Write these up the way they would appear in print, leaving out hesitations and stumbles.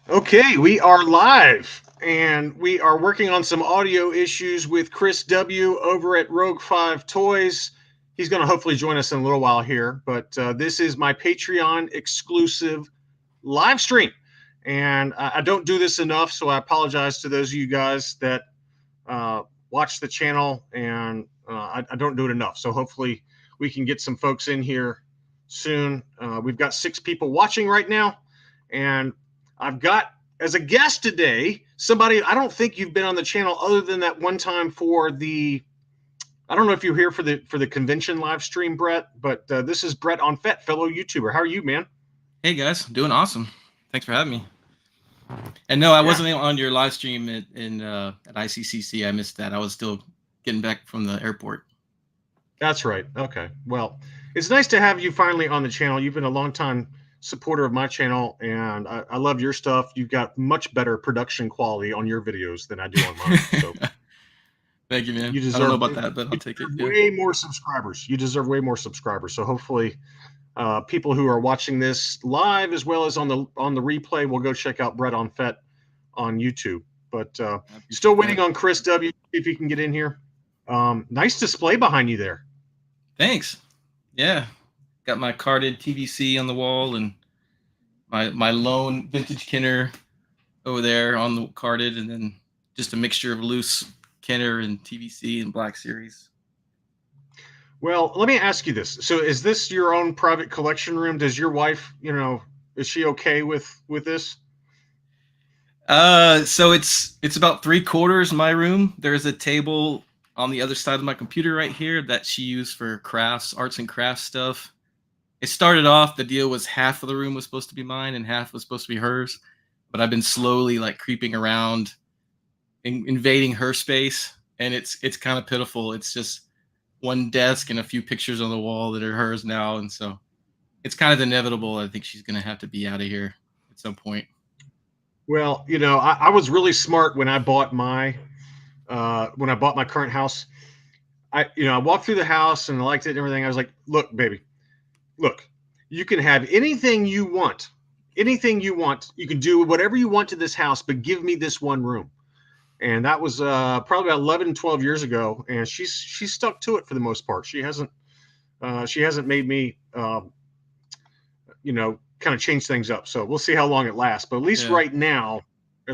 Okay, we are live and we are working on some audio issues with Chris W. over at Rogue 5 Toys. He's going to hopefully join us in a little while here, but this is my Patreon exclusive live stream. And I don't do this enough, so I apologize to those of you guys that watch the channel, and I don't do it enough. So hopefully we can get some folks in here soon. We've got 6 people watching right now, and I've got as a guest today somebody I don't think you've been on the channel other than that one time for the. I don't know if you're here for the convention live stream, Brett, but this is Brett on Fett, fellow YouTuber. How are you, man? Hey guys, doing awesome. Thanks for having me. And no, I Yeah, wasn't on your live stream at ICCC. I missed that. I was still getting back from the airport. that's right. Okay. Well, it's nice to have you finally on the channel. You've been a long time supporter of my channel, and I love your stuff. You've got much better production quality on your videos than I do on mine. So Thank you, man. you I don't know deserve about that, but I'll you take it. deserve Yeah. way more subscribers. You deserve way more subscribers. So hopefully, people who are watching this live as well as on the replay will go check out Brett on Fett on YouTube. But I still appreciate waiting that. on Chris W. If he can get in here. Nice display behind you there. Thanks. Yeah. Got my carded TVC on the wall and my lone vintage Kenner over there on the carded, and then just a mixture of loose Kenner and TVC and Black Series. Well, let me ask you this. So is this your own private collection room? Does your wife, is she okay with this? So it's about 3/4 my room. There's a table on the other side of my computer right here that she used for crafts, arts and crafts stuff. It started off, the deal was half of the room was supposed to be mine and half was supposed to be hers, but I've been slowly like creeping around, invading her space, and it's kind of pitiful. It's just one desk and a few pictures on the wall that are hers now, and so it's kind of inevitable. I think she's gonna have to be out of here at some point. Well, I was really smart when I bought my current house. I walked through the house and I liked it and everything. I was like, look, baby, look, you can have anything you want. Anything you want. You can do whatever you want to this house, but give me this one room. And that was probably about 11, 12 years ago. And she's stuck to it for the most part. She hasn't made me, kind of change things up. So we'll see how long it lasts. But Yeah, at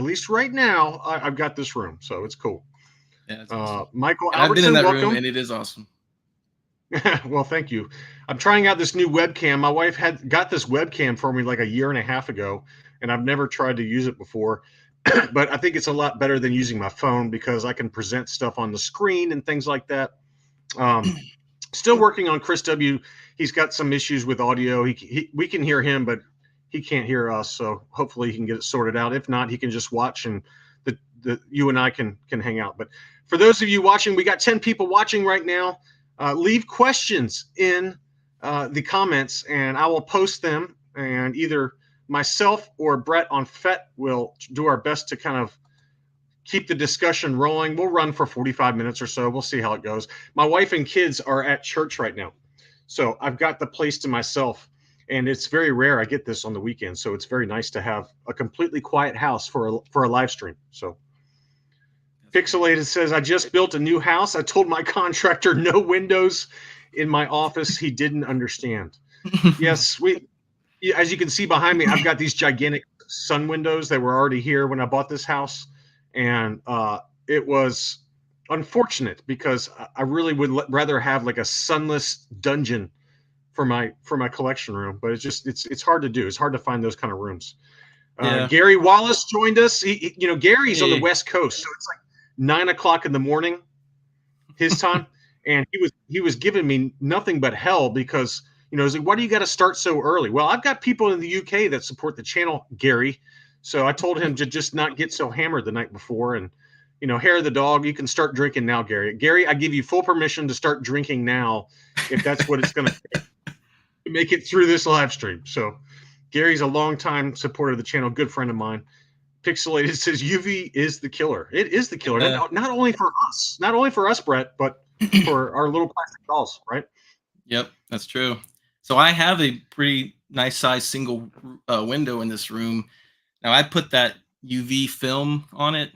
least right now, I've got this room. So it's cool. yeah, that's awesome. Michael And I've been in Albertson, that room, welcome. and it is awesome. Well, thank you. I'm trying out this new webcam. My wife had got this webcam for me like a year and a half ago, and I've never tried to use it before. But I think it's a lot better than using my phone because I can present stuff on the screen and things like that. Um, Still working on Chris W. He's got some issues with audio. We can hear him, but he can't hear us. So hopefully he can get it sorted out. If not, he can just watch and the you and I can hang out. But for those of you watching, we got 10 people watching right now. Leave questions in the comments, and I will post them. And either myself or Brett on Fett will do our best to kind of keep the discussion rolling. We'll run for 45 minutes or so. We'll see how it goes. My wife and kids are at church right now. So I've got the place to myself. And it's very rare I get this on the weekend. So it's very nice to have a completely quiet house for a live stream. So Pixelated says, I just built a new house. I told my contractor no windows in my office. He didn't understand. Yes, as you can see behind me, I've got these gigantic sun windows that were already here when I bought this house. And it was unfortunate because I really would rather have like a sunless dungeon for my collection room, but it's hard to do. It's hard to find those kind of rooms. Yeah. Gary Wallace joined us. Gary's on the Hey. West Coast, so it's like 9 o'clock in the morning his time, and he was giving me nothing but hell because he's like, why do you got to start so early? Well, I've got people in the UK that support the channel, Gary. So I told him to just not get so hammered the night before, and hair of the dog. You can start drinking now, Gary. Gary, I give you full permission to start drinking now, if that's what it's going to take to make it through this live stream. So Gary's a longtime supporter of the channel, good friend of mine. Pixelated says UV is the killer. It is the killer. Yeah. Not only for us, Brett, but for our little plastic dolls, right? Yep, that's true. So I have a pretty nice size single window in this room. Now I put that UV film on it,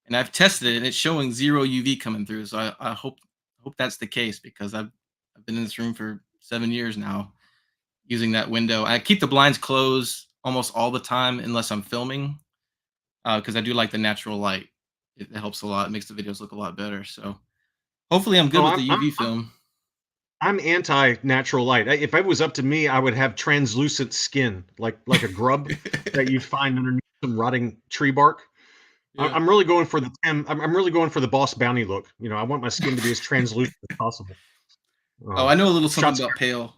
and I've tested it, and it's showing zero UV coming through. So I hope that's the case because I've been in this room for 7 years now using that window. I keep the blinds closed almost all the time unless I'm filming because I do like the natural light. It helps a lot. It makes the videos look a lot better. So hopefully I'm good Oh, with the UV film. I'm anti-natural light. If it was up to me, I would have translucent skin, like a grub that you'd find underneath some rotting tree bark. Yeah. I'm really going for the I'm really going for the Boss Bounty look. You know, I want my skin to be as translucent as possible. Oh, I know a little something Shots. about pale.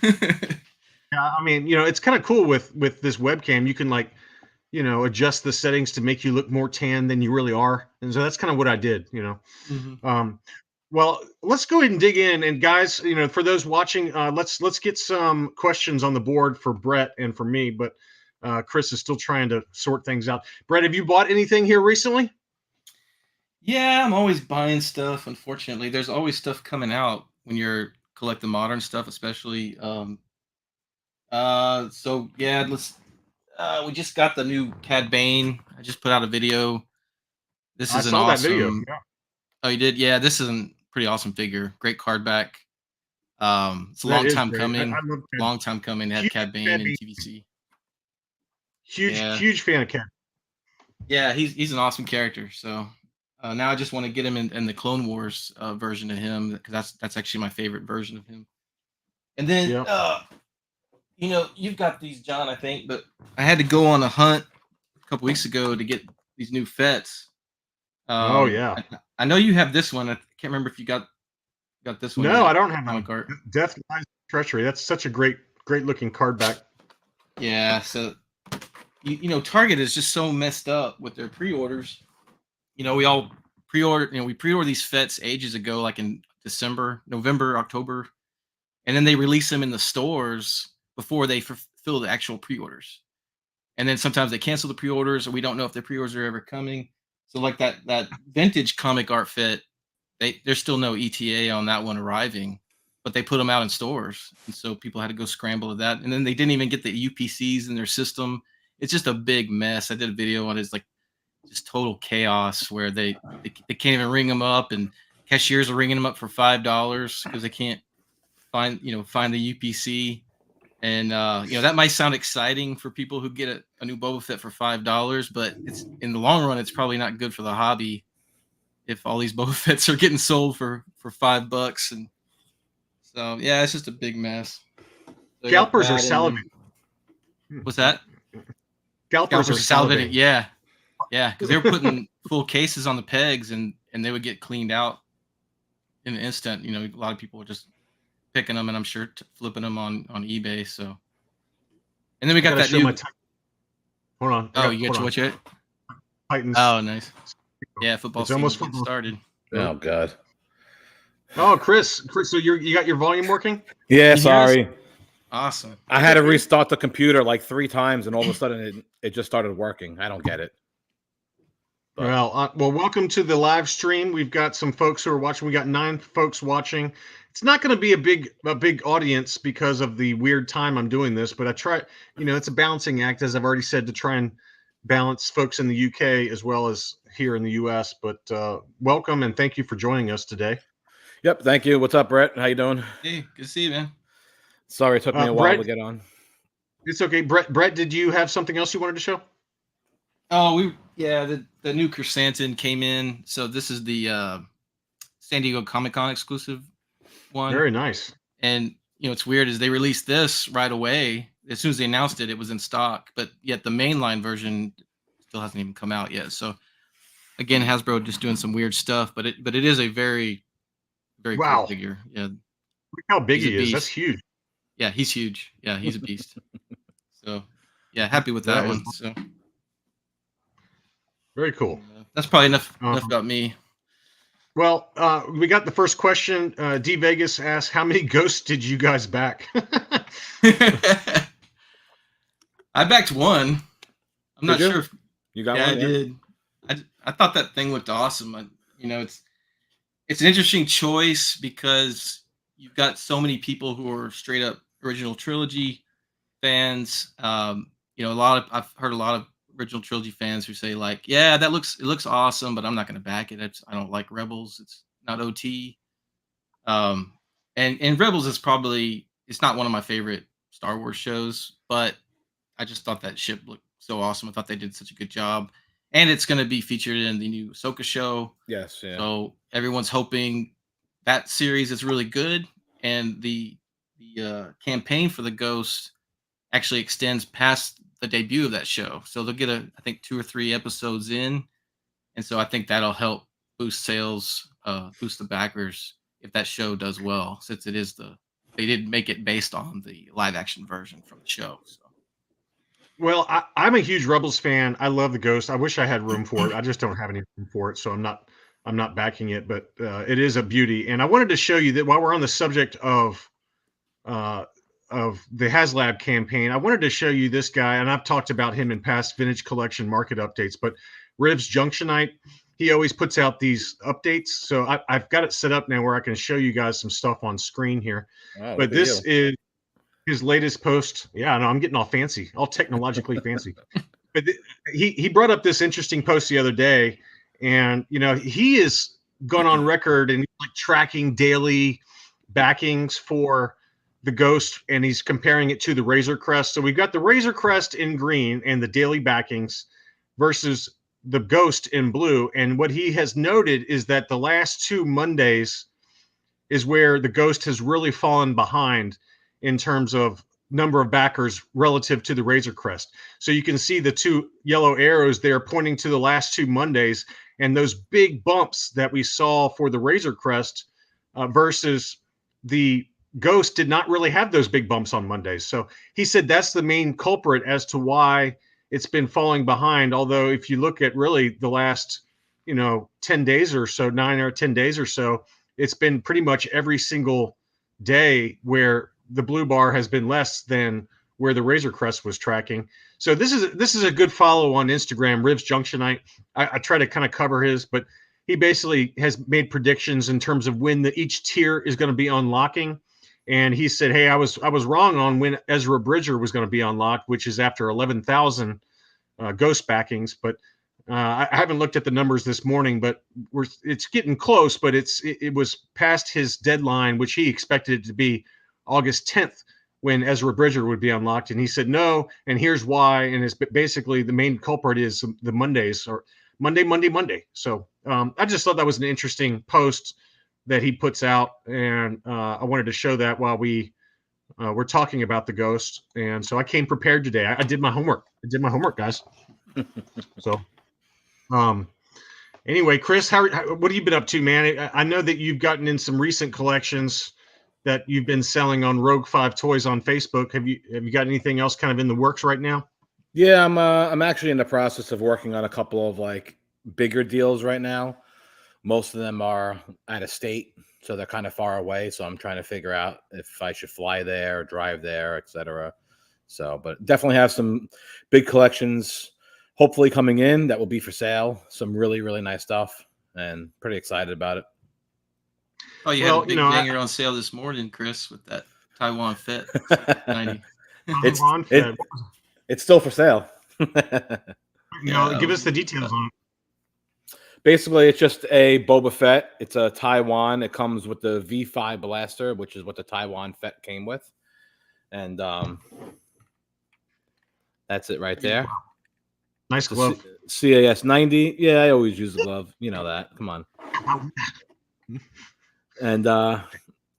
Yeah, I mean, you know, it's kind of cool with this webcam. You can adjust the settings to make you look more tan than you really are, and so that's kind of what I did. Hmm. Um, well, let's go ahead and dig in. And guys, for those watching, let's get some questions on the board for Brett and for me. But Chris is still trying to sort things out. Brett, have you bought anything here recently? Yeah, I'm always buying stuff. Unfortunately, there's always stuff coming out when you're collecting modern stuff, especially. So yeah, let's. We just got the new Cad Bane. I just put out a video. This I is an saw that video. awesome. Yeah, Oh, you did? Yeah, this is a pretty awesome figure. Great card back. It's a that long is time great. I coming. love Cat. Long time coming to have Huge Cad fan, Bane in TVC. Yeah, huge fan of Cat. yeah, he's an awesome character. So now I just want to get him in the Clone Wars version of him because that's actually my favorite version of him. And then Yeah. you've got these, John, I think, but I had to go on a hunt a couple weeks ago to get these new Fets. Oh yeah. I know you have this one. I can't remember if you got this one No, yet. I don't have Comic art. a Death Lies Treachery. That's such a great looking card back. Yeah. So Target is just so messed up with their pre-orders. We all pre-order. We pre-order these Fets ages ago, like in December, November, October, and then they release them in the stores before they fulfill the actual pre-orders. And then sometimes they cancel the pre-orders, or we don't know if the pre-orders are ever coming. So like that vintage comic art Fit, there's still no ETA on that one arriving, but they put them out in stores, and so people had to go scramble to that. And then they didn't even get the UPCs in their system. It's just a big mess. I did a video on it. It's like just total chaos where they can't even ring them up, and cashiers are ringing them up for $5 because they can't find the UPC. And that might sound exciting for people who get a new Boba Fett for $5, but it's in the long run, it's probably not good for the hobby if all these Boba Fetts are getting sold for $5. And so yeah, it's just a big mess. So I got Scalpers are that, and then salivating. what's that? Scalpers are Salivating. salivating. Yeah, because they were putting full cases on the pegs, and they would get cleaned out in an instant. A lot of people were just picking them, and I'm sure flipping them on eBay. So, and then we got that new. Hold on. Oh, you got your what yet? Titans. Oh, nice. Yeah, football season almost getting started. Oh God. Oh, Chris, so you got your volume working? Yeah, sorry. Awesome. I had to restart the computer like 3 times, and all of a sudden it just started working. I don't get it. But. Well, welcome to the live stream. We've got some folks who are watching. We got 9 folks watching. It's not going to be a big audience because of the weird time I'm doing this, but I try. It's a balancing act, as I've already said, to try and balance folks in the UK as well as here in the US. But welcome and thank you for joining us today. Yep, thank you. What's up, Brett? How you doing? Hey, good to see you, man. Sorry it took me a while to get on. It's okay. Brett, did you have something else you wanted to show? Oh, the new Chrysanthemum came in. So this is the San Diego Comic-Con exclusive one. Very nice. And it's weird is they released this right away. As soon as they announced it, it was in stock, but yet the mainline version still hasn't even come out yet. So again, Hasbro just doing some weird stuff, but it is a very, very cool figure. Yeah. Look how big he is. That's huge. Yeah, he's huge. Yeah, he's a beast. So yeah, happy with that one. So very cool. That's probably enough about me. Well, we got the first question. D Vegas asked, "How many ghosts did you guys back?" I backed one. I'm not sure if you got one. I did. I thought that thing looked awesome. It's an interesting choice because you've got so many people who are straight up original trilogy fans. I've heard a lot of original trilogy fans who say like, yeah, it looks awesome, but I'm not going to back it. I don't like Rebels. It's not OT. And Rebels is probably it's not one of my favorite Star Wars shows, but I just thought that ship looked so awesome. I thought they did such a good job, and it's going to be featured in the new Ahsoka show. Yes, yeah. So everyone's hoping that series is really good, and the campaign for the Ghost actually extends past the debut of that show. So they'll get I think 2 or 3 episodes in, and so I think that'll help boost sales, boost the backers if that show does well, since they did make it based on the live action version from the show. So. Well, I'm a huge Rebels fan. I love the Ghost. I wish I had room for it. I just don't have any room for it, so I'm not backing it. But it is a beauty, and I wanted to show you that while we're on the subject of the HasLab campaign, I wanted to show you this guy, and I've talked about him in past Vintage Collection market updates. But Ribs Junctionite, he always puts out these updates, so I've got it set up now where I can show you guys some stuff on screen here. Oh, but this is his latest post. Yeah, no, I'm getting all fancy, all technologically fancy. But he brought up this interesting post the other day, and he has gone on record and like tracking daily backings for the Ghost, and he's comparing it to the Razor Crest. So we've got the Razor Crest in green and the daily backings versus the Ghost in blue. And what he has noted is that the last 2 Mondays is where the Ghost has really fallen behind in terms of number of backers relative to the Razor Crest. So you can see the 2 yellow arrows there pointing to the last 2 Mondays, and those big bumps that we saw for the Razor Crest versus the Ghost did not really have those big bumps on Mondays. So he said that's the main culprit as to why it's been falling behind. Although if you look at really the last 10 days or so, 9 or 10 days or so, it's been pretty much every single day where the blue bar has been less than where the Razor Crest was tracking. So this is a good follow on Instagram, Ribs Junctionite. I try to kind of cover his, but he basically has made predictions in terms of when each tier is going to be unlocking. And he said, hey, I was wrong on when Ezra Bridger was going to be unlocked, which is after 11,000 Ghost backings. But I haven't looked at the numbers this morning, but it's getting close. But it was past his deadline, which he expected it to be August 10th when Ezra Bridger would be unlocked. And he said no, and here's why. And it's basically the main culprit is the Mondays, or Monday. So I just thought that was an interesting post that he puts out, and I wanted to show that while we're talking about the Ghost. And so I came prepared today. I did my homework. Guys. So anyway, Chris, what have you been up to, man? I know that you've gotten in some recent collections that you've been selling on Rogue 5 Toys on Facebook. Have you got anything else kind of in the works right now? Yeah, I'm actually in the process of working on a couple of like bigger deals right now. Most of them are out of state, so they're kind of far away. So I'm trying to figure out if I should fly there or drive there, etc. So, but definitely have some big collections hopefully coming in that will be for sale. Some really, really nice stuff, and pretty excited about it. Oh, you had a big banger on sale this morning, Chris, with that Taiwan Fett 90. It's still for sale. Give us the details on it. Basically, it's just a Boba Fett. It's a Taiwan. It comes with the V5 blaster, which is what the Taiwan Fett came with. And that's it right there. Nice glove. CAS 90. Yeah, I always use the glove. You know that. Come on. And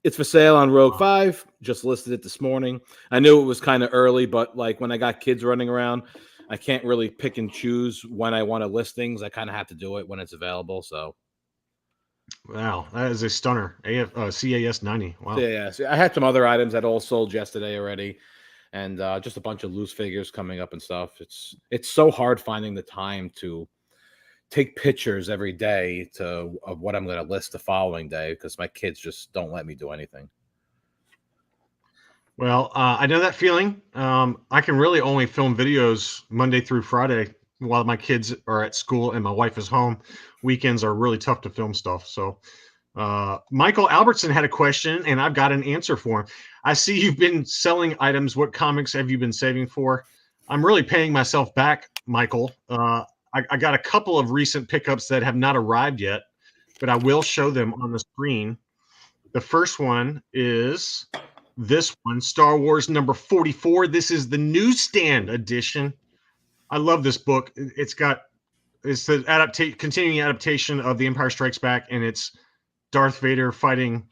it's for sale on Rogue 5. Just listed it this morning. I knew it was kind of early, but like when I got kids running around, I can't really pick and choose when I want to list things. I kind of have to do it when it's available. So, wow, that is a stunner. CAS 90. Wow. Yeah. I had some other items that all sold yesterday already, and just a bunch of loose figures coming up and stuff. It's so hard finding the time to take pictures every day of what I'm going to list the following day because my kids just don't let me do anything. Well, I know that feeling. I can really only film videos Monday through Friday while my kids are at school and my wife is home. Weekends are really tough to film stuff. So Michael Albertson had a question, and I've got an answer for him. I see you've been selling items. What comics have you been saving for? I'm really paying myself back Michael. I got a couple of recent pickups that have not arrived yet, but I will show them on the screen. The first one is this one, Star Wars number 44. This is the newsstand edition. I love this book. It's the continuing adaptation of The Empire Strikes Back, and it's Darth Vader fighting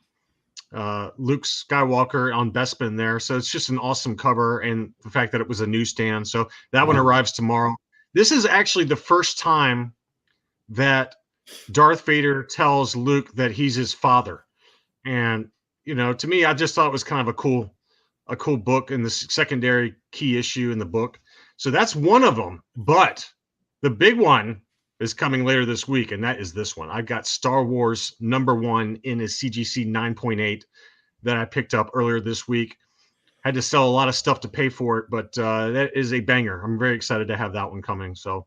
Luke Skywalker on Bespin there. So it's just an awesome cover, and the fact that it was a newsstand. So that one arrives tomorrow. This is actually the first time that Darth Vader tells Luke that he's his father. And, to me, I just thought it was kind of a cool book, and the secondary key issue in the book. So that's one of them. But the big one is coming later this week, and that is this one. I got Star Wars number 1 in a CGC 9.8 that I picked up earlier this week. Had to sell a lot of stuff to pay for it, but that is a banger. I'm very excited to have that one coming. So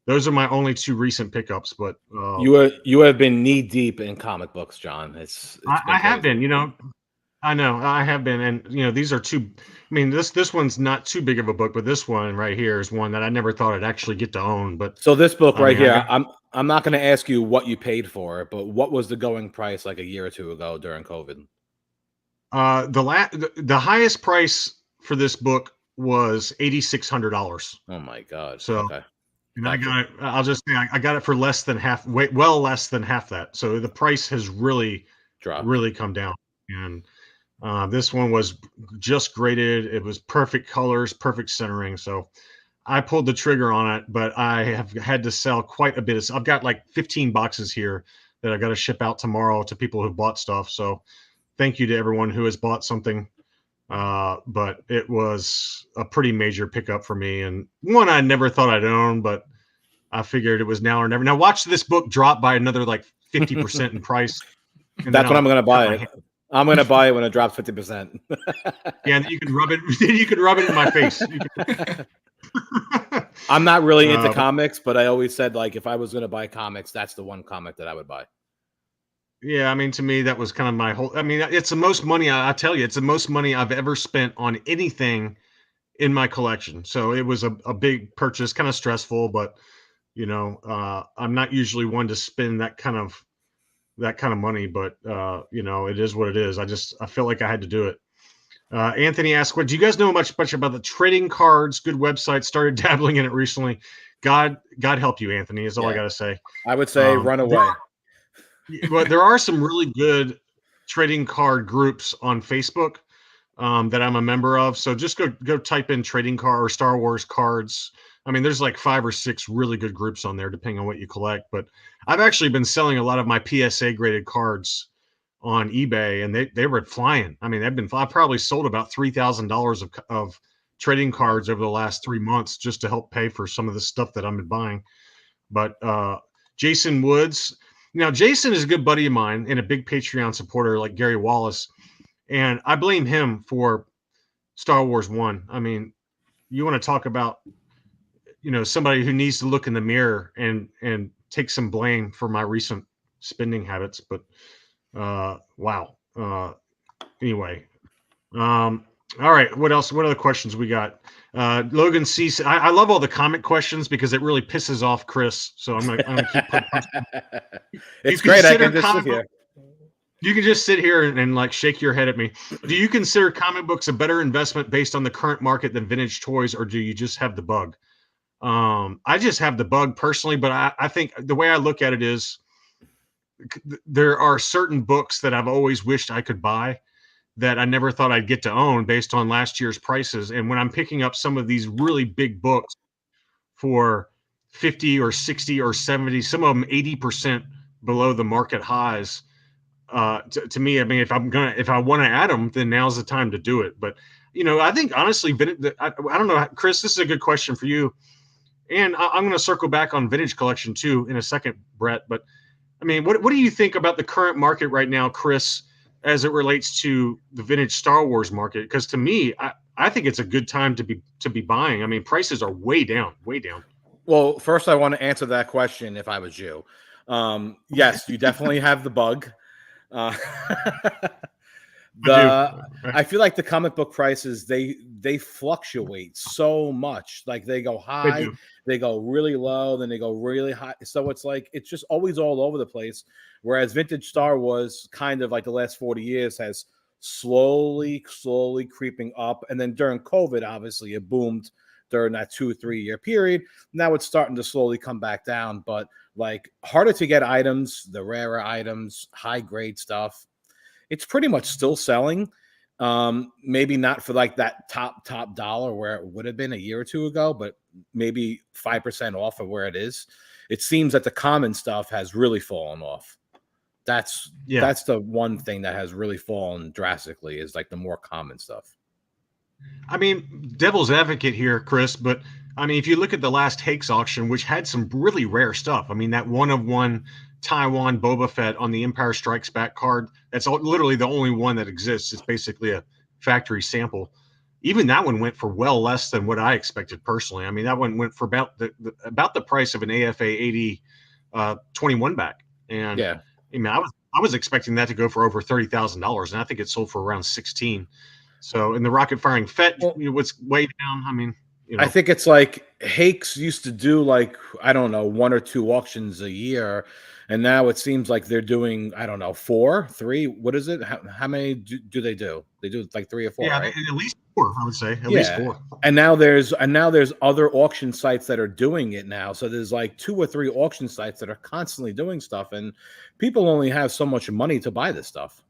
those are my only 2 recent pickups. But you have been knee deep in comic books, John. I have been. I know I have been, and these are 2. I mean, this one's not too big of a book, but this one right here is one that I never thought I'd actually get to own. But so this book here, I'm not going to ask you what you paid for it, but what was the going price like a year or 2 ago during COVID? The highest price for this book was $8,600. Oh my God! So, okay. And I got it. I'll just say I got it for less than half, well less than half that. So the price has really dropped, really come down. And this one was just graded. It was perfect colors, perfect centering. So I pulled the trigger on it, but I have had to sell quite a bit. I've got like 15 boxes here that I got to ship out tomorrow to people who bought stuff. So thank you to everyone who has bought something. But it was a pretty major pickup for me, and one I never thought I'd own, but I figured it was now or never. Now watch this book drop by another like 50% in price. That's when I'm going to buy it. I'm going to buy it when it drops 50%. Yeah, and you can rub it. You can rub it in my face. I'm not really into comics, but I always said, like, if I was going to buy comics, that's the one comic that I would buy. Yeah, I mean, to me, that was kind of my whole. I mean, it's the most money. I tell you, it's the most money I've ever spent on anything in my collection. So it was a big purchase, kind of stressful, but I'm not usually one to spend that kind of money. But it is what it is. I felt like I had to do it. Anthony asked, "What do you guys know much about the trading cards? Good website. Started dabbling in it recently. God help you, Anthony. Is all I got to say. I would say run away." But there are some really good trading card groups on Facebook that I'm a member of. So just go type in trading card or Star Wars cards. I mean, there's like 5 or 6 really good groups on there, depending on what you collect. But I've actually been selling a lot of my PSA graded cards on eBay, and they were flying. I mean, I probably sold about $3,000 of trading cards over the last 3 months just to help pay for some of the stuff that I've been buying. But Jason Woods. Now, Jason is a good buddy of mine and a big Patreon supporter like Gary Wallace, and I blame him for Star Wars 1. I mean, you want to talk about, somebody who needs to look in the mirror and take some blame for my recent spending habits. But wow. Anyway, all right. What else? What other questions we got? Logan C. I love all the comment questions because it really pisses off Chris. So I'm gonna keep putting questions. It's great. I can just sit here. You can just sit here and like shake your head at me. Do you consider comic books a better investment based on the current market than vintage toys, or do you just have the bug? I just have the bug personally, but I think the way I look at it is there are certain books that I've always wished I could buy that I never thought I'd get to own based on last year's prices. And when I'm picking up some of these really big books for 50 or 60 or 70, some of them 80% below the market highs, to me, I mean, if I want to add them, then now's the time to do it. But, I think honestly, I don't know, Chris, this is a good question for you. And I'm going to circle back on vintage collection too in a second, Brett. But I mean, what do you think about the current market right now, Chris, as it relates to the vintage Star Wars market? Because to me, I think it's a good time to be buying. I mean, prices are way down, way down. Well, first I want to answer that question if I was you. Yes, you definitely have the bug. I feel like the comic book prices they fluctuate so much. Like they go They high, do. they go really low, then they go really high. So it's like it's just always all over the place. Whereas vintage Star Wars, kind of like the last 40 years, has slowly creeping up. And then during COVID, obviously, it boomed during that 2 or 3 year period. Now it's starting to slowly come back down. But like harder to get items, the rarer items, high grade stuff, it's pretty much still selling. Maybe not for like that top dollar where it would have been a year or two ago, but maybe 5% off of where it is. It seems that the common stuff has really fallen off. That's the one thing that has really fallen drastically, is like the more common stuff. I mean, devil's advocate here, Chris, but I mean, if you look at the last Hakes auction, which had some really rare stuff, I mean, that one of one Taiwan Boba Fett on the Empire Strikes Back card, that's literally the only one that exists. It's basically a factory sample. Even that one went for well less than what I expected personally. I mean, that one went for about the price of an AFA 80 21 back. And yeah, I mean, I was expecting that to go for over $30,000, and I think it sold for around 16. So in the rocket firing Fett, was way down. I mean, I think it's like Hakes used to do like, I don't know, 1 or 2 auctions a year. And now it seems like they're doing, I don't know, 4, 3. What is it? How many do they do? They do like 3 or 4, yeah, right? at least 4, I would say. At least 4. And now there's other auction sites that are doing it now. So there's like 2 or 3 auction sites that are constantly doing stuff, and people only have so much money to buy this stuff.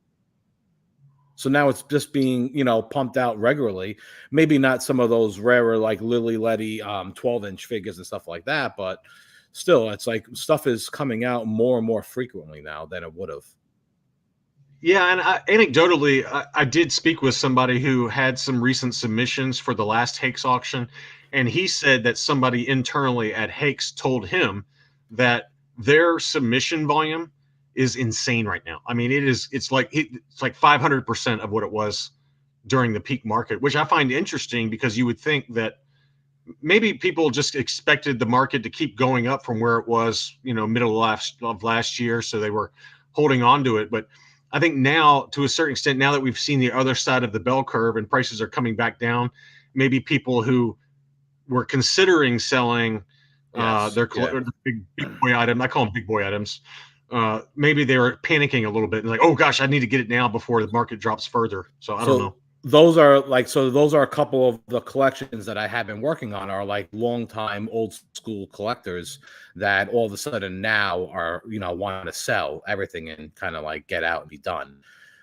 So now it's just being, pumped out regularly. Maybe not some of those rarer like Lily Letty 12-inch figures and stuff like that, but still, it's like stuff is coming out more and more frequently now than it would have. Yeah, and anecdotally, I did speak with somebody who had some recent submissions for the last Hakes auction, and he said that somebody internally at Hakes told him that their submission volume is insane right now. I mean, it's like 500% of what it was during the peak market, which I find interesting, because you would think that maybe people just expected the market to keep going up from where it was, middle of last year, so they were holding on to it. But I think now, to a certain extent, now that we've seen the other side of the bell curve and prices are coming back down, maybe people who were considering selling their big boy item, I call them big boy items, maybe they were panicking a little bit and like, oh gosh, I need to get it now before the market drops further. So I don't know. Those are a couple of the collections that I have been working on, are like long-time old school collectors that all of a sudden now are, want to sell everything and kind of like get out and be done.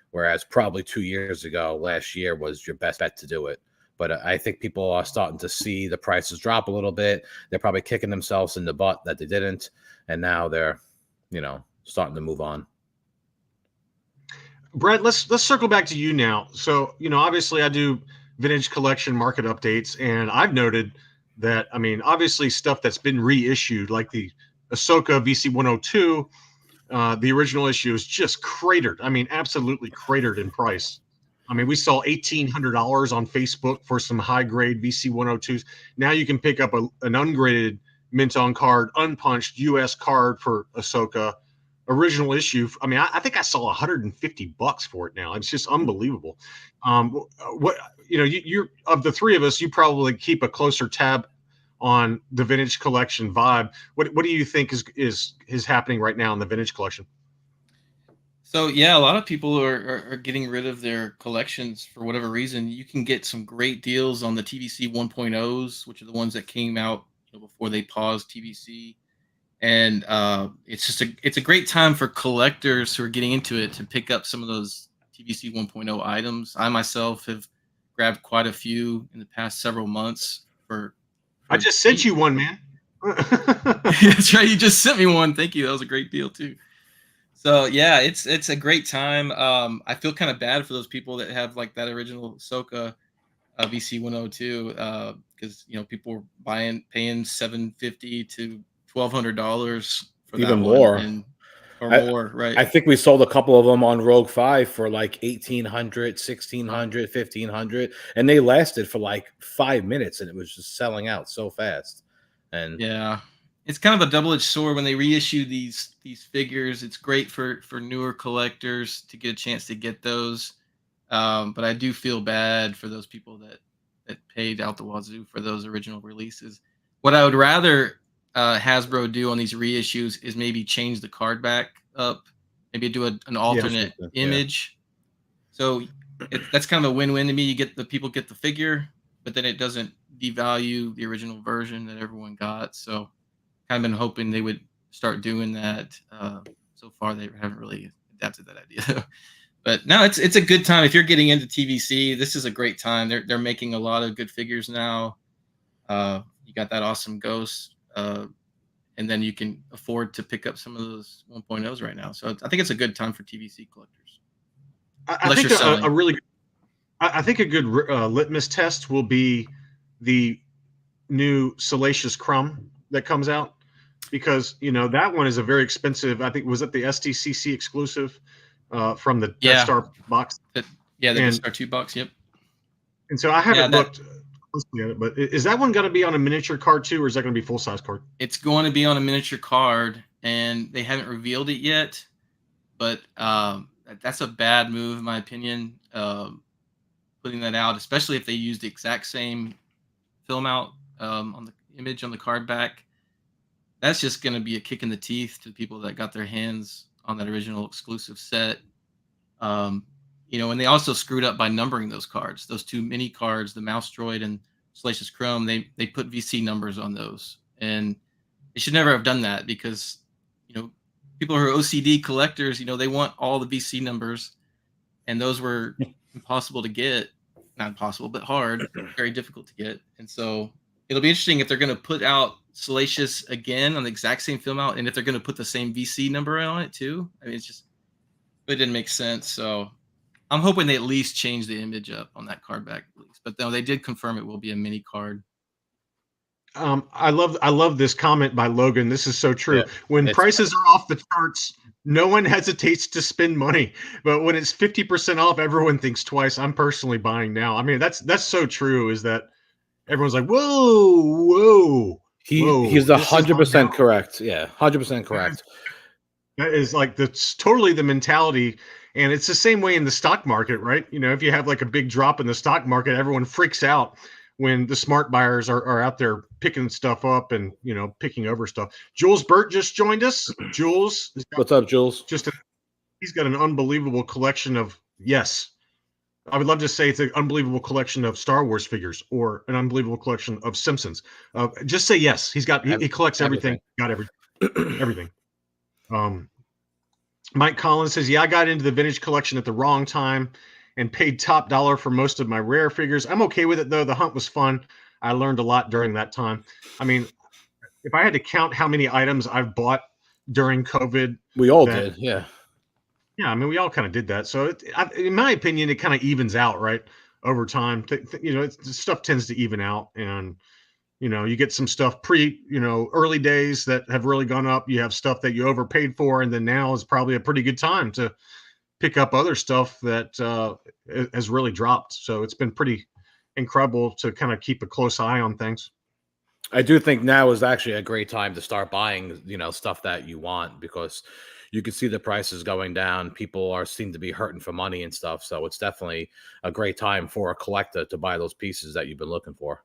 Whereas probably 2 years ago, last year, was your best bet to do it. But I think people are starting to see the prices drop a little bit. They're probably kicking themselves in the butt that they didn't. And now they're, starting to move on. Brett, let's circle back to you now. So, obviously I do vintage collection market updates, and I've noted that, I mean, obviously stuff that's been reissued, like the Ahsoka VC-102, the original issue is just cratered. I mean, absolutely cratered in price. I mean, we saw $1,800 on Facebook for some high-grade VC-102s. Now you can pick up an ungraded mint-on card, unpunched U.S. card for Ahsoka, original issue. I mean, I think I saw $150 for it now. It's just unbelievable. What you're of the three of us, you probably keep a closer tab on the vintage collection vibe. What do you think is happening right now in the vintage collection? So yeah, a lot of people are getting rid of their collections for whatever reason. You can get some great deals on the TVC 1.0s, which are the ones that came out before they paused TVC. And it's a great time for collectors who are getting into it to pick up some of those TVC 1.0 items. I myself have grabbed quite a few in the past several months. I just sent you one, man. That's right. You just sent me one. Thank you. That was a great deal too. So yeah, it's a great time. I feel kind of bad for those people that have like that original Ahsoka VC 102 because people were paying $750 to $1,200 for even that more one, more, right? I think we sold a couple of them on Rogue 5 for like $1,800, $1,600, $1,500, and they lasted for like 5 minutes, and it was just selling out so fast. And yeah, it's kind of a double-edged sword when they reissue these figures. It's great for newer collectors to get a chance to get those. But I do feel bad for those people that paid out the wazoo for those original releases. What I would rather Hasbro do on these reissues is maybe change the card back up, maybe do an alternate image. So that's kind of a win-win to me. You get the people get the figure, but then it doesn't devalue the original version that everyone got. So I've been hoping they would start doing that. So far, they haven't really adapted that idea. But no, it's a good time if you're getting into TVC. This is a great time. They're making a lot of good figures now. You got that awesome Ghost, and then you can afford to pick up some of those 1.0s right now. So I think it's a good time for TVC collectors. I think a really, I think a good litmus test will be the new Salacious Crumb that comes out, because that one is a very expensive. I think was it the STCC exclusive from the Death Star box. The Death Star 2 box. Yep. And so I haven't looked closely at it, but is that one going to be on a miniature card too, or is that going to be full size card? It's going to be on a miniature card, and they haven't revealed it yet. But that's a bad move, in my opinion. Putting that out, especially if they use the exact same film out on the image on the card back. That's just going to be a kick in the teeth to people that got their hands on that original exclusive set. And they also screwed up by numbering those cards. Those two mini cards, the Mouse Droid and Salacious Chrome, they put VC numbers on those. And they should never have done that, because, people who are OCD collectors, they want all the VC numbers, and those were impossible to get. Not impossible, but hard, very difficult to get. And so it'll be interesting if they're going to put out Salacious again on the exact same film out, and if they're going to put the same VC number on it too. I mean, it didn't make sense. So I'm hoping they at least change the image up on that card back release. But no, they did confirm it will be a mini card. I love this comment by Logan. This is so true. When prices are off the charts, no one hesitates to spend money. But when it's 50% off, everyone thinks twice. I'm personally buying now. I mean, that's so true, is that everyone's like, whoa. He's 100% correct. Yeah, 100% correct. That is that's totally the mentality. And it's the same way in the stock market, right? If you have like a big drop in the stock market, everyone freaks out when the smart buyers are out there picking stuff up and, picking over stuff. Jules Burt just joined us. Jules. What's up, Jules? He's got an unbelievable collection of, I would love to say it's an unbelievable collection of Star Wars figures, or an unbelievable collection of Simpsons. Just say yes. He collects everything. Got everything. Mike Collins says, I got into the vintage collection at the wrong time and paid top dollar for most of my rare figures. I'm okay with it, though. The hunt was fun. I learned a lot during that time. I mean, if I had to count how many items I've bought during COVID. We all did, yeah. Yeah, I mean, we all kind of did that. So, in my opinion, it kind of evens out, right, over time. Stuff tends to even out. And, you get some stuff early days that have really gone up. You have stuff that you overpaid for. And then now is probably a pretty good time to pick up other stuff that has really dropped. So it's been pretty incredible to kind of keep a close eye on things. I do think now is actually a great time to start buying, stuff that you want, because you can see the prices going down. People seem to be hurting for money and stuff. So it's definitely a great time for a collector to buy those pieces that you've been looking for.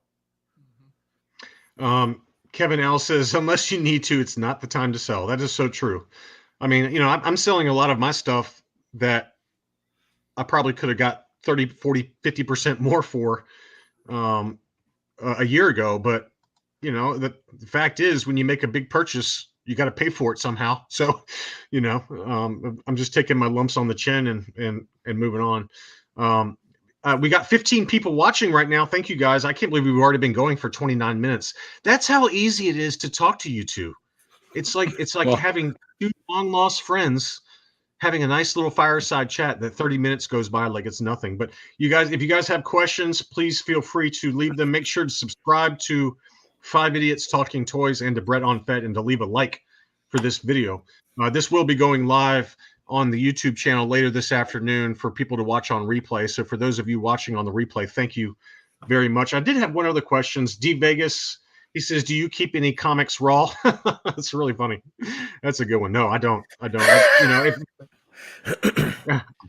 Kevin L says, unless you need to, it's not the time to sell. That is so true. I mean, I'm selling a lot of my stuff that I probably could have got 30, 40, 50% more for a year ago. But, the fact is, when you make a big purchase, you got to pay for it somehow. So, I'm just taking my lumps on the chin and moving on. We got 15 people watching right now. Thank you, guys. I can't believe we've already been going for 29 minutes. That's how easy it is to talk to you two. It's like having two long lost friends having a nice little fireside chat that 30 minutes goes by like it's nothing. But if you guys have questions, please feel free to leave them. Make sure to subscribe to 5 Idiots Talking Toys and to Brett on Fett, and to leave a like for this video. This will be going live on the YouTube channel later this afternoon for people to watch on replay. So for those of you watching on the replay, thank you very much. I did have one other question. D Vegas, he says, do you keep any comics raw? That's really funny. That's a good one. No, I don't.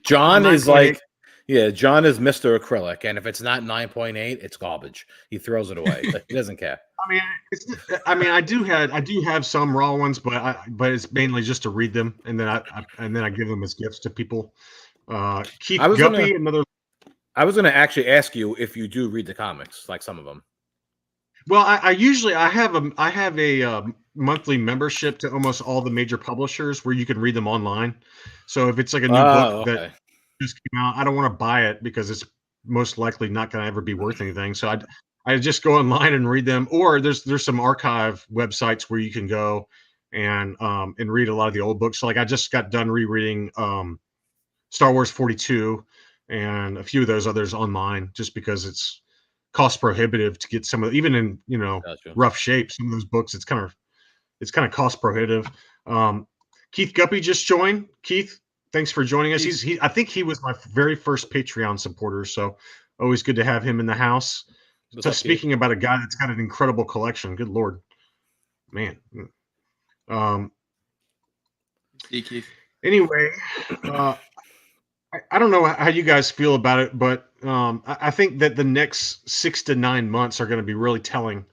John is like, Yeah, John is Mr. Acrylic, and if it's not 9.8, it's garbage. He throws it away. He doesn't care. I mean, I do have some raw ones, but it's mainly just to read them, and then I give them as gifts to people. Keith Guppy, another. I was gonna actually ask you if you do read the comics, like some of them. Well, I usually I have a monthly membership to almost all the major publishers where you can read them online. So if it's like a new book that just came out, I don't want to buy it because it's most likely not going to ever be worth anything. So I just go online and read them. Or there's some archive websites where you can go and read a lot of the old books. So like I just got done rereading Star Wars 42 and a few of those others online just because it's cost prohibitive to get some of, even in rough shape, some of those books it's kind of cost prohibitive. Keith Guppy just joined. Keith, thanks for joining us. I think he was my very first Patreon supporter, so always good to have him in the house. So speaking about a guy that's got an incredible collection, good Lord, man. Keith. Anyway, I don't know how you guys feel about it, but I think that the next 6 to 9 months are going to be really telling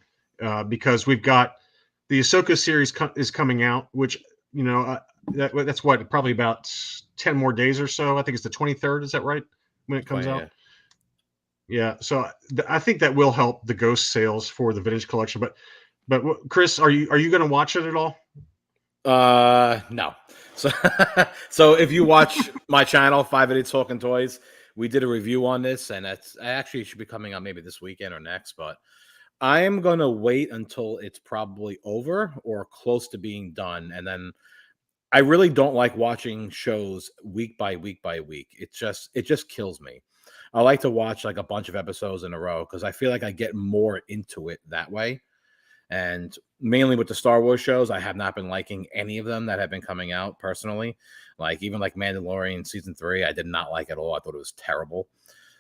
because we've got the Ahsoka series is coming out, which that's what, probably about 10 more days or so. I think it's the 23rd. Is that right? When it comes out? Yeah. So I think that will help the Ghost sales for the vintage collection. But Chris, are you going to watch it at all? No. So if you watch my channel, 5 Idiots Talking Toys, we did a review on this, and I actually should be coming out maybe this weekend or next, but I am going to wait until it's probably over or close to being done. And then I really don't like watching shows week by week by week. It just kills me. I like to watch like a bunch of episodes in a row because I feel like I get more into it that way. And mainly with the Star Wars shows, I have not been liking any of them that have been coming out personally. Like even like Mandalorian season 3, I did not like at all. I thought it was terrible.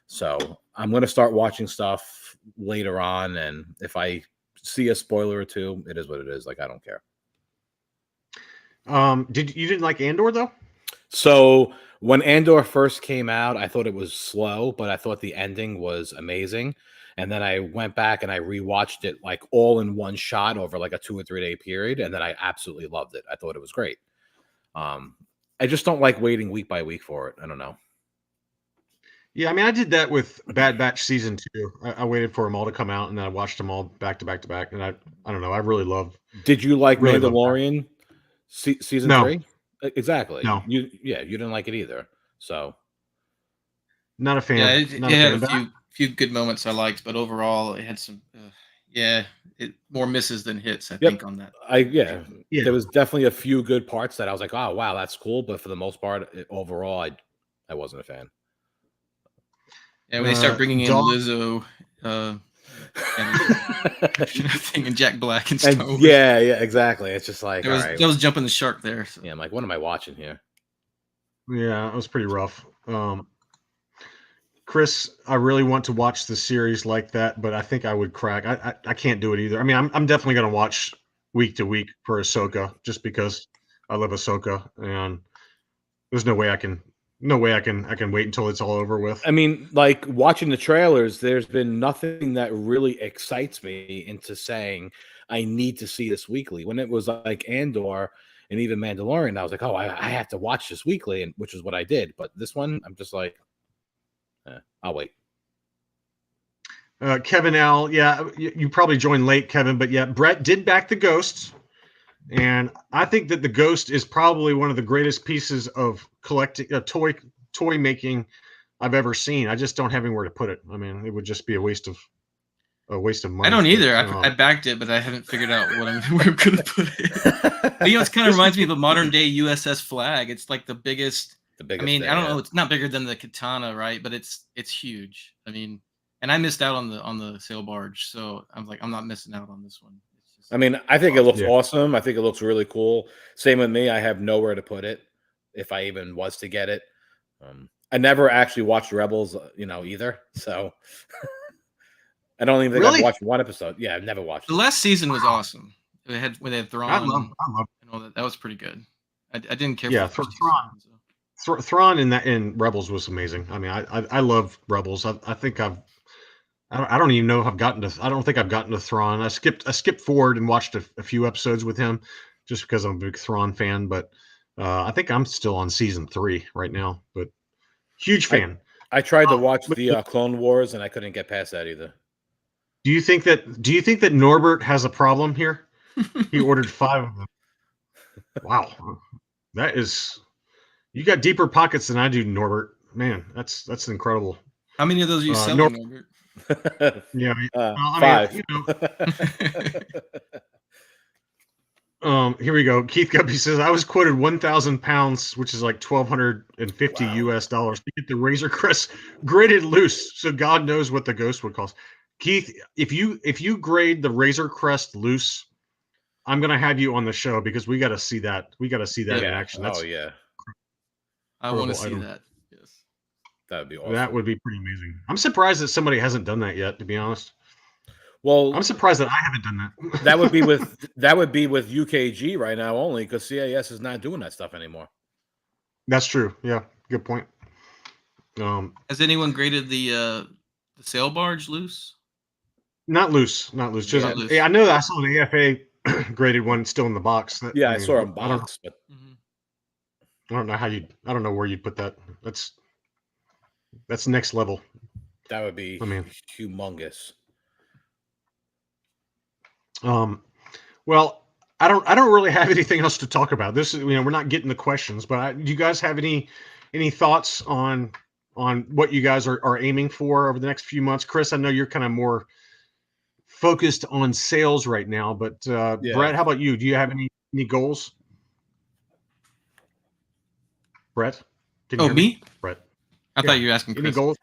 So I'm going to start watching stuff later on. And if I see a spoiler or two, it is what it is. Like, I don't care. You didn't like Andor though? So when Andor first came out, I thought it was slow, but I thought the ending was amazing. And then I went back and I rewatched it like all in one shot over like a 2 or 3 day period. And then I absolutely loved it. I thought it was great. I just don't like waiting week by week for it. I don't know. Yeah, I mean, I did that with Bad Batch season 2. I waited for them all to come out, and then I watched them all back to back to back. And I don't know. I really love. Did you like Mandalorian season 3? Exactly. No. You didn't like it either. So. Not a fan. Yeah, it had a few good moments I liked, but overall it had some. More misses than hits. I think on that. There was definitely a few good parts that I was like, oh wow, that's cool. But for the most part, overall, I wasn't a fan. Yeah, when they start bringing in Lizzo, and Jack Black and stuff. Yeah, exactly. It's just like that was jumping the shark there. So. Yeah, I'm like, what am I watching here? Yeah, it was pretty rough. Chris, I really want to watch the series like that, but I think I would crack. I can't do it either. I mean, I'm definitely going to watch week to week for Ahsoka just because I love Ahsoka, and there's no way I can wait until it's all over with. I mean, like watching the trailers, there's been nothing that really excites me into saying I need to see this weekly. When it was like Andor and even Mandalorian, I was like, oh, I have to watch this weekly, and which is what I did. But this one, I'm just like, I'll wait. Kevin L, yeah, you probably joined late, Kevin, but yeah, Brett did back the Ghosts, and I think that the Ghost is probably one of the greatest pieces of collecting toy making I've ever seen. I just don't have anywhere to put it. I mean, it would just be a waste of money. I don't either. I backed it, but I haven't figured out where I'm going to put it. It kind of reminds me of a modern day USS Flag. It's like the biggest. I mean, I don't know. It's not bigger than the Katana, right? But it's huge. I mean, and I missed out on the sail barge, so I'm like, I'm not missing out on this one. I mean, I think it looks awesome. I think it looks really cool. Same with me. I have nowhere to put it if I even was to get it. I never actually watched Rebels, either. So I don't even think I've watched one episode. Yeah, I've never watched it. The last season was awesome. When they had Thrawn. I love and all that. That was pretty good. I didn't care for Thrawn. So. Thrawn in Rebels was amazing. I mean, I love Rebels. I think I don't even know if I've gotten to. I don't think I've gotten to Thrawn. I skipped forward and watched a few episodes with him, just because I'm a big Thrawn fan. But I think I'm still on season 3 right now. But huge fan. I tried to watch But the Clone Wars, and I couldn't get past that either. do you think that Norbert has a problem here? He ordered 5 of them. Wow, that is. You got deeper pockets than I do, Norbert. Man, that's incredible. How many of those are you selling, Norbert? Yeah, I 5. mean, here we go. Keith Guppy says I was quoted 1,000 pounds, which is like $1,250 US dollars, to get the Razor Crest graded loose. So God knows what the Ghost would cost. Keith, if you grade the Razor Crest loose, I'm gonna have you on the show because we got to see that. We got to see that in action. Oh yeah, I want to see that. Yes, that would be awesome. That would be pretty amazing. I'm surprised that somebody hasn't done that yet, to be honest. Well, I'm surprised that I haven't done that. that would be with UKG right now only, because CAS is not doing that stuff anymore. That's true. Yeah, good point. Has anyone graded the sail barge loose? Not loose. Just, loose. I know that I saw an AFA graded one still in the box. I saw a box, but I don't know I don't know where you'd put that. That's next level. That would be humongous. Well, I don't really have anything else to talk about. This is, we're not getting the questions, but do you guys have any thoughts on what you guys are aiming for over the next few months? Chris, I know you're kind of more focused on sales right now, but Brett, how about you? Do you have any goals? Brett? Can you hear me? Brett. I thought you were asking Chris. Any goals?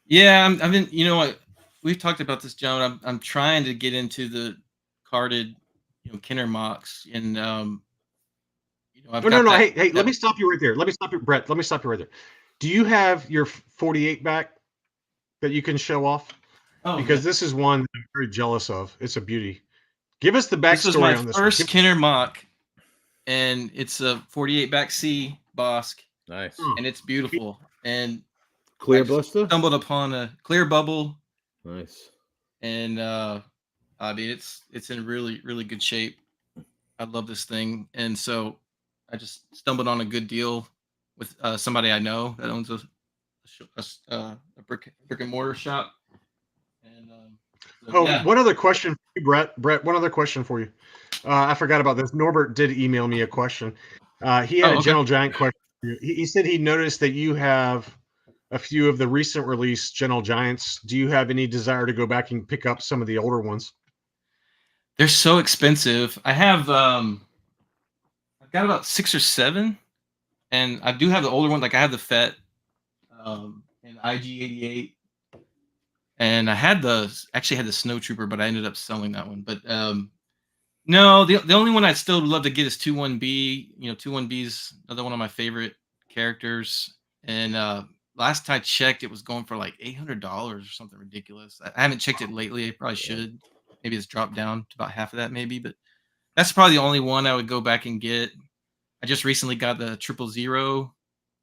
Yeah, I've been, you know what? We've talked about this, John. I'm trying to get into the carded, Kenner mocks, and no. Hey, let me stop you right there. Brett. Let me stop you right there. Do you have your 48 back that you can show off? Because this is one that I'm very jealous of. It's a beauty. Give us the backstory on this. This was my first Kenner mock, and it's a 48 back C Bosk. Nice. And it's beautiful. And clear blister? Stumbled upon a clear bubble. Nice. And I mean, it's in really, really good shape. I love this thing. And so I just stumbled on a good deal with somebody I know that owns a brick and mortar shop. And one other question for you, Brett, one other question for you. I forgot about this. Norbert did email me a question. He had a Gentle Giant question. He said he noticed that you have a few of the recent release Gentle Giants. Do you have any desire to go back and pick up some of the older ones? They're so expensive. I have I've got about 6 or 7, and I do have the older one. Like I have the Fett and IG-88, and I had actually had the Snow Trooper, but I ended up selling that one. But no, the only one I'd still love to get is 21B. 21B's another one of my favorite characters. And last I checked, it was going for like $800 or something ridiculous. I haven't checked it lately. I probably should. Maybe it's dropped down to about half of that, maybe. But that's probably the only one I would go back and get. I just recently got the 000,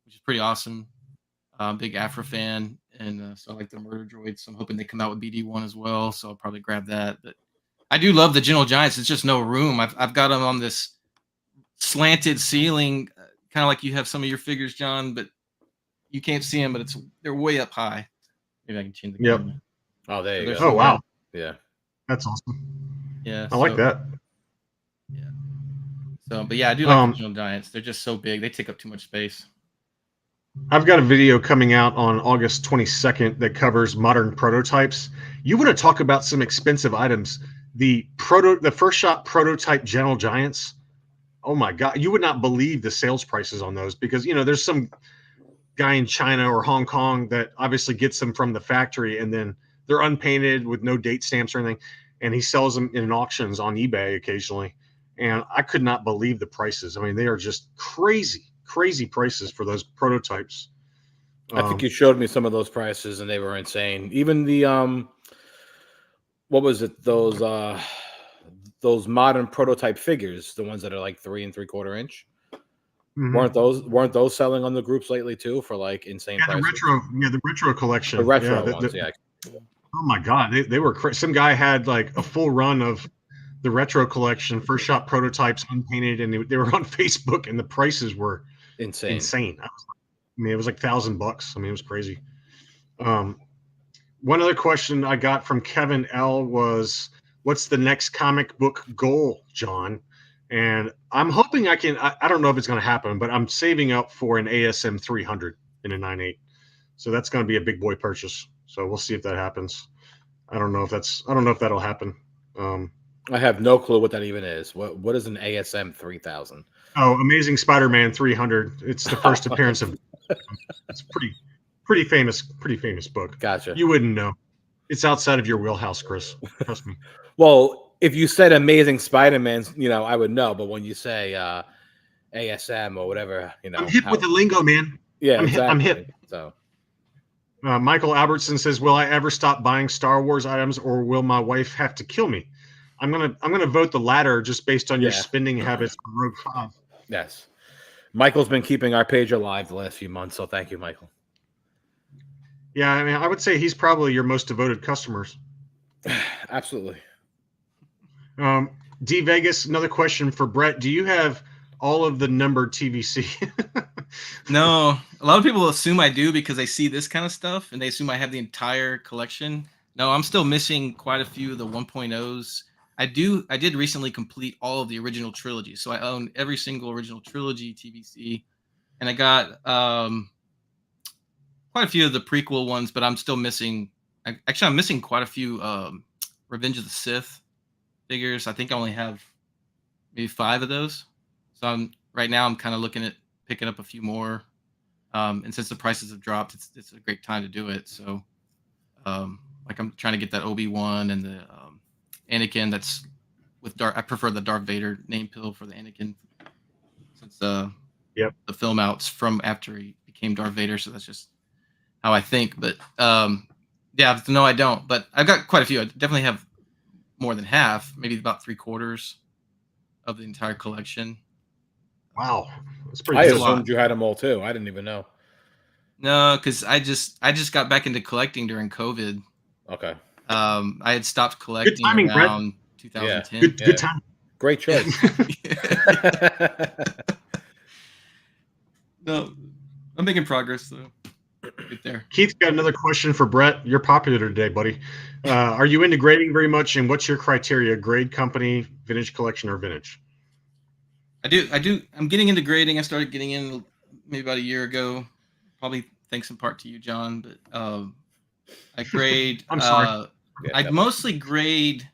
which is pretty awesome. Big Afro fan, and so I like the Murder Droids. So I'm hoping they come out with BD1 as well. So I'll probably grab that. But I do love the Gentle Giants. It's just no room. I've got them on this slanted ceiling, kind of like you have some of your figures, John, but you can't see them, but they're way up high. Maybe I can change the camera. Oh, there you go. Oh, wow. Yeah. That's awesome. Yeah. I like that. Yeah. So, but yeah, I do like the Gentle Giants. They're just so big. They take up too much space. I've got a video coming out on August 22nd that covers modern prototypes. You want to talk about some expensive items. The first shot prototype Gentle Giants. Oh my God. You would not believe the sales prices on those because, there's some guy in China or Hong Kong that obviously gets them from the factory and then they're unpainted with no date stamps or anything. And he sells them in auctions on eBay occasionally. And I could not believe the prices. I mean, they are just crazy prices for those prototypes. I think you showed me some of those prices and they were insane. Even the what was it? Those modern prototype figures, the ones that are like 3 3/4 inch. Mhm. weren't those selling on the groups lately too for like insane Yeah, prices? the retro collection. The retro Yeah, ones, yeah. oh my god, they were some guy had like a full run of the retro collection, first shot prototypes, unpainted, and they were on Facebook, and the prices were Insane. insane. I mean, it was like $1,000. I mean, it was crazy. Um, One other question I got from Kevin L was, "What's the next comic book goal, John?" And I'm hoping I can. I don't know if it's going to happen, but I'm saving up for an ASM 300 in a 9.8. So that's going to be a big boy purchase. So we'll see if that happens. I don't know if that'll happen. Um, I have no clue what that even is. What is an ASM 3000? Amazing Spider-Man 300. It's the first appearance of. It's pretty famous book. Gotcha. You wouldn't know. It's outside of your wheelhouse, Chris. Trust me. Well, if you said Amazing Spider-Man, I would know. But when you say ASM or whatever, I'm hip with the lingo, man. Yeah, I'm exactly. hip. So Michael Albertson says, "Will I ever stop buying Star Wars items, or will my wife have to kill me?" I'm gonna vote the latter, just based on your Yeah. spending habits on Rogue 5. yes, Michael's been keeping our page alive the last few months. So thank you, Michael. Yeah, I mean, I would say he's probably your most devoted customers. Absolutely. D Vegas, another question for Brett. Do you have all of the numbered TVC? No, a lot of people assume I do because they see this kind of stuff and they assume I have the entire collection. No, I'm still missing quite a few of the 1.0s. I did recently complete all of the original trilogy, so I own every single original trilogy TVC, and I got quite a few of the prequel ones, but I'm still missing. I'm missing quite a few Revenge of the Sith figures. I think I only have maybe 5 of those. So right now I'm kind of looking at picking up a few more. And since the prices have dropped, it's a great time to do it. So like I'm trying to get that Obi-Wan and the Anakin that's with Darth. I prefer the Darth Vader name pill for the Anakin since Yep. the film outs from after he became Darth Vader. So that's just how I think. But yeah, no, I don't. But I've got quite a few. I definitely have more than half, maybe about 3/4 of the entire collection. Wow, that's pretty I good. assumed you had them all too. I didn't even know. No, because I just got back into collecting during COVID. Okay. I had stopped collecting timing, Brett. around 2010. Good time. Great choice. No, I'm making progress though. Get there. Keith's got another question for Brett. You're popular today, buddy. Are you into grading very much, and what's your criteria? Grade company, vintage collection, or vintage? I do. I'm getting into grading. I started getting in maybe about a year ago. Probably thanks in part to you, John. But I grade. I'm sorry. I mostly grade.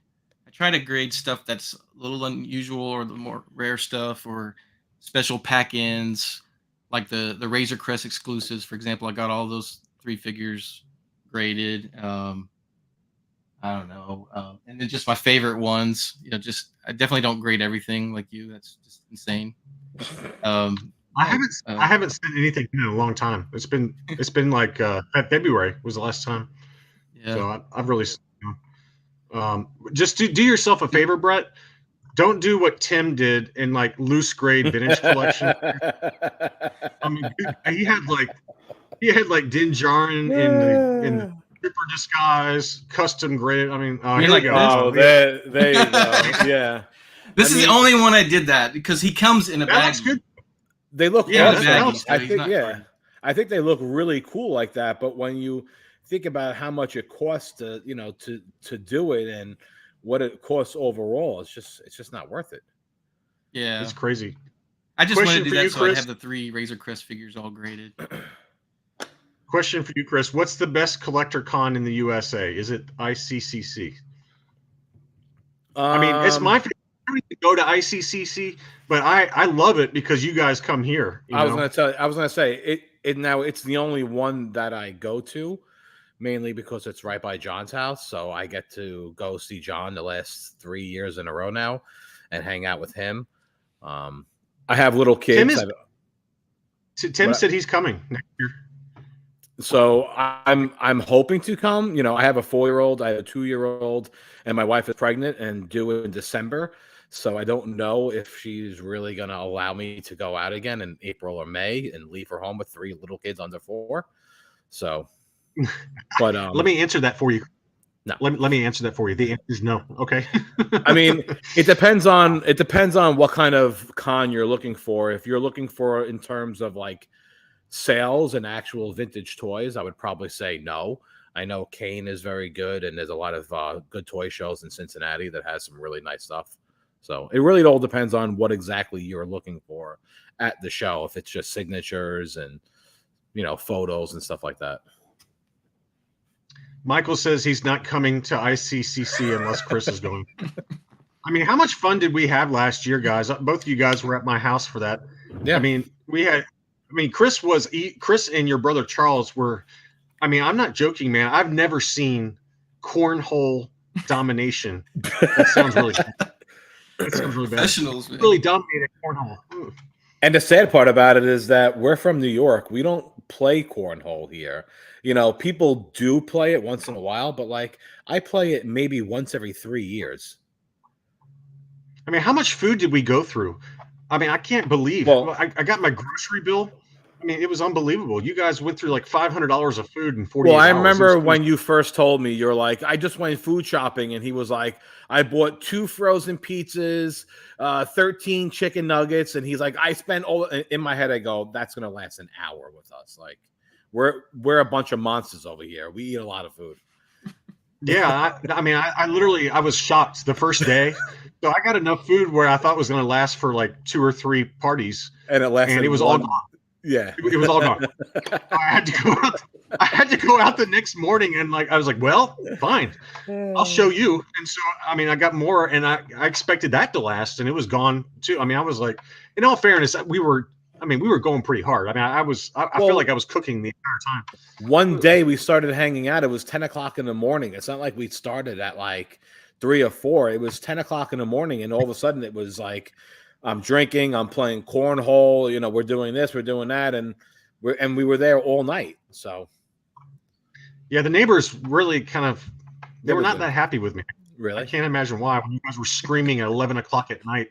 I try to grade stuff that's a little unusual or the more rare stuff or special pack-ins, like the Razor Crest exclusives. For example, I got all those 3 figures graded. I don't know, and then just my favorite ones. Just I definitely don't grade everything like you. That's just insane. I haven't sent anything in a long time. It's been like February was the last time. Yeah. So I've really just do yourself a favor, Brett. Don't do what Tim did in like loose grade vintage collection. I mean, he had like Din Djarin in the Trooper disguise, custom graded. I mean, here like we go. Oh, there you go. Yeah. This is the only one I did that because he comes in a that bag. looks good. They look Yeah, awesome. I think they look really cool like that. But when you think about how much it costs to do it and what it costs overall, it's just not worth it. Yeah, it's crazy. I just wanted to do that you, so I'd Chris? have the 3 Razor Crest figures all graded. Question for you, Chris. What's the best collector con in the USA? Is it ICCC? I mean, it's my favorite to go to ICCC, but I love it because you guys come here. I was gonna say it now. It's the only one that I go to, mainly because it's right by John's house, so I get to go see John the last 3 years in a row now, and hang out with him. I have little kids. Tim said he's coming next year. So I'm hoping to come. I have a 4-year-old, I have a 2-year-old, and my wife is pregnant and due in December. So I don't know if she's really going to allow me to go out again in April or May and leave her home with 3 little kids under 4. So, but let me answer that for you. No. Let me answer that for you. The answer is no. Okay. I mean, it depends on what kind of con you're looking for. If you're looking for in terms of like sales and actual vintage toys, I would probably say no. I know Kane is very good, and there's a lot of good toy shows in Cincinnati that has some really nice stuff. So it really all depends on what exactly you're looking for at the show. If it's just signatures and, you know, photos and stuff like that. Michael says he's not coming to ICCC unless Chris is going. I mean, how much fun did we have last year, guys? Both of you guys were at my house for that. Yeah. I mean, Chris and your brother Charles were. I mean, I'm not joking, man. I've never seen cornhole domination. That sounds really bad. That sounds really bad. Professionals, man. Really dominated cornhole. Ooh. And the sad part about it is that we're from New York. We don't play cornhole here. You know, people do play it once in a while, but like I play it maybe once every 3 years. I mean, how much food did we go through? I mean, I can't believe. Well, I got my grocery bill. I mean, it was unbelievable. You guys went through like $500 of food in 48 hours. Well, I remember when you first told me, you're like, I just went food shopping, and he was like, I bought 2 frozen pizzas, 13 chicken nuggets, and he's like, I spent all in my head. I go, that's gonna last an hour with us. Like, we're a bunch of monsters over here. We eat a lot of food. Yeah, I mean, I was shocked the first day. So I got enough food where I thought it was going to last for like 2 or 3 parties, and it lasted. And it was all gone. Yeah, it was all gone. I had to go out the next morning, and like I was like, well, fine, I'll show you. And so I mean, I got more, and I expected that to last, and it was gone too. I mean, I was like, in all fairness, we were going pretty hard. I mean, I feel like I was cooking the entire time. One day we started hanging out. It was 10 o'clock in the morning. It's not like we started at like 3 or 4. It was 10 o'clock in the morning, and all of a sudden it was like, I'm drinking, I'm playing cornhole, you know, we're doing this, we're doing that, and we were there all night. So yeah, the neighbors really they were not that happy with me. Really? I can't imagine why, when you guys were screaming at 11 o'clock at night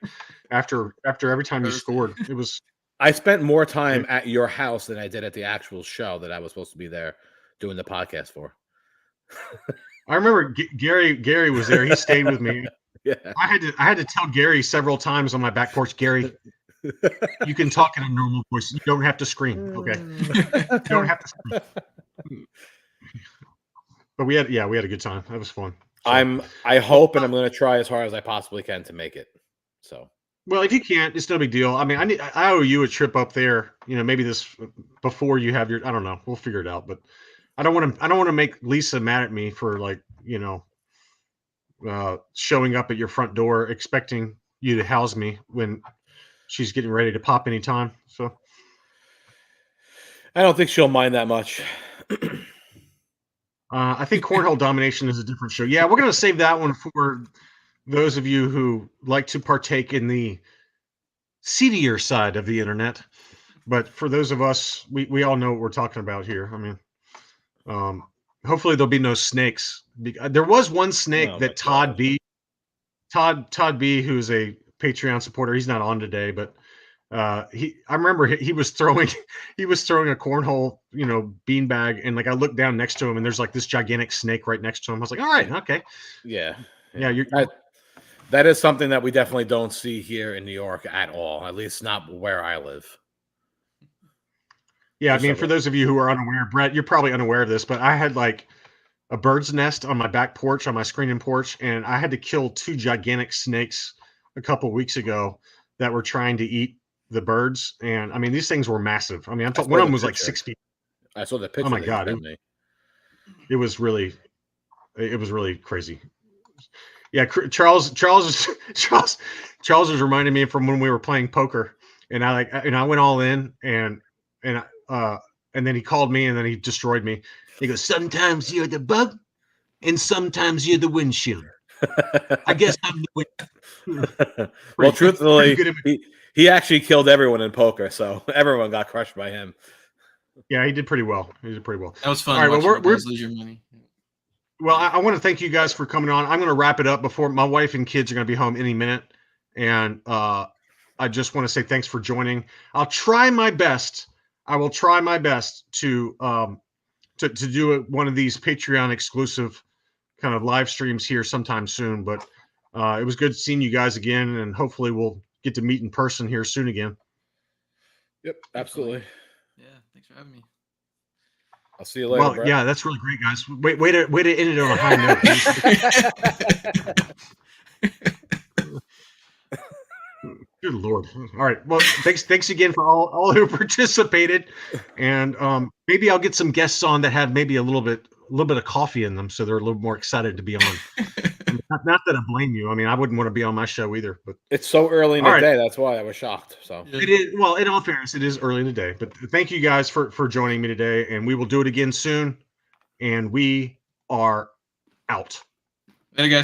after every time you scored. It was. I spent more time at your house than I did at the actual show that I was supposed to be there doing the podcast for. I remember Gary was there. He stayed with me. Yeah. I had to tell Gary several times on my back porch, Gary, you can talk in a normal voice. You don't have to scream. Okay. You don't have to scream. But we had a good time. That was fun. So, I hope, and I'm going to try as hard as I possibly can to make it. So. Well, if you can't, it's no big deal. I mean, I owe you a trip up there. You know, maybe this before you have your. I don't know. We'll figure it out. But I don't want to make Lisa mad at me for like, you know, showing up at your front door expecting you to house me when she's getting ready to pop anytime. So I don't think she'll mind that much. I think Cornhole Domination is a different show. Yeah, we're gonna save that one for those of you who like to partake in the seedier side of the internet. But for those of us, we all know what we're talking about here. I mean, hopefully there'll be no snakes. There was one snake that Todd B, who's a Patreon supporter. He's not on today, but I remember he was throwing a cornhole, you know, beanbag, and like I looked down next to him, and there's like this gigantic snake right next to him. I was like, all right, okay, yeah. That is something that we definitely don't see here in New York at all. At least not where I live. Yeah, I mean, for those of you who are unaware, Brett, you're probably unaware of this, but I had like a bird's nest on my back porch, on my screening porch, and I had to kill 2 gigantic snakes a couple weeks ago that were trying to eat the birds. And I mean, these things were massive. I mean, one of them was like 6 feet. I saw the picture. Oh my God. It was really crazy. Yeah. Charles was reminding me from when we were playing poker, and I went all in, and then he called me, and then he destroyed me. He goes, sometimes you're the bug and sometimes you're the windshield. I guess I'm the windshield. Well, truthfully, he actually killed everyone in poker, so everyone got crushed by him. Yeah, he did pretty well. That was fun. All right, well, we're lose your money. Well, I want to thank you guys for coming on. I'm going to wrap it up before my wife and kids are going to be home any minute. And I just want to say thanks for joining. I'll try my best. I will try my best to do one of these Patreon exclusive kind of live streams here sometime soon. But it was good seeing you guys again, and hopefully we'll get to meet in person here soon again. Yep, absolutely. Yeah, thanks for having me. I'll see you later. Well, Brett. yeah, that's really great, guys. Way to end it on a high note. Good Lord. All right. Well, thanks again for all who participated. And maybe I'll get some guests on that have maybe a little bit of coffee in them, so they're a little more excited to be on. I mean, not that I blame you. I mean, I wouldn't want to be on my show either. But it's so early in the day. That's why I was shocked. So Yeah. it is. Well, in all fairness, it is early in the day. But thank you guys for joining me today, and we will do it again soon. And we are out. Later, guys.